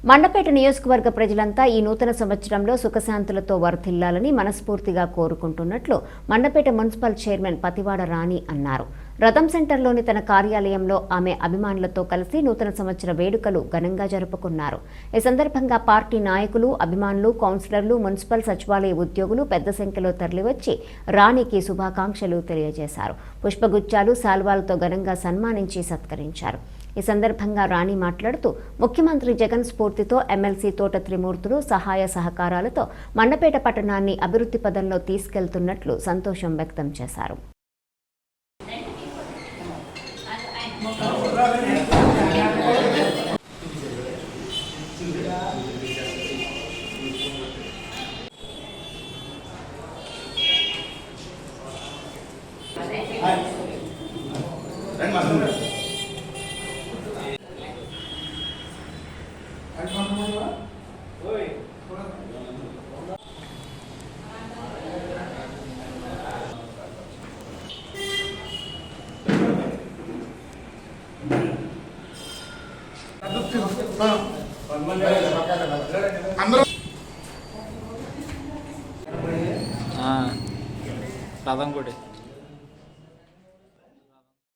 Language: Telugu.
మండపేట నియోజకవర్గ ప్రజలంతా ఈ నూతన సంవత్సరంలో సుఖశాంతులతో వర్ధిల్లాలని మనస్ఫూర్తిగా కోరుకుంటున్నట్లు మండపేట మున్సిపల్ చైర్మన్ పతివాడ రాణి అన్నారు. రథం సెంటర్లోని తన కార్యాలయంలో ఆమె అభిమానులతో కలిసి నూతన సంవత్సర వేడుకలు ఘనంగా జరుపుకున్నారు. ఈ సందర్భంగా పార్టీ నాయకులు, అభిమానులు, కౌన్సిలర్లు, మున్సిపల్ సచివాలయ ఉద్యోగులు పెద్ద సంఖ్యలో తరలివచ్చి రాణికి శుభాకాంక్షలు తెలియజేశారు. పుష్పగుచ్చాలు, శాల్వాలతో ఘనంగా సన్మానించి సత్కరించారు. ఈ సందర్భంగా రాణి మాట్లాడుతూ ముఖ్యమంత్రి జగన్ స్ఫూర్తితో ఎమ్మెల్సీ తోట త్రిమూర్తులు సహాయ సహకారాలతో మండపేట పట్టణాన్ని అభివృద్ధి పదంలో తీసుకెళ్తున్నట్లు సంతోషం వ్యక్తం చేశారు. రథం కూడా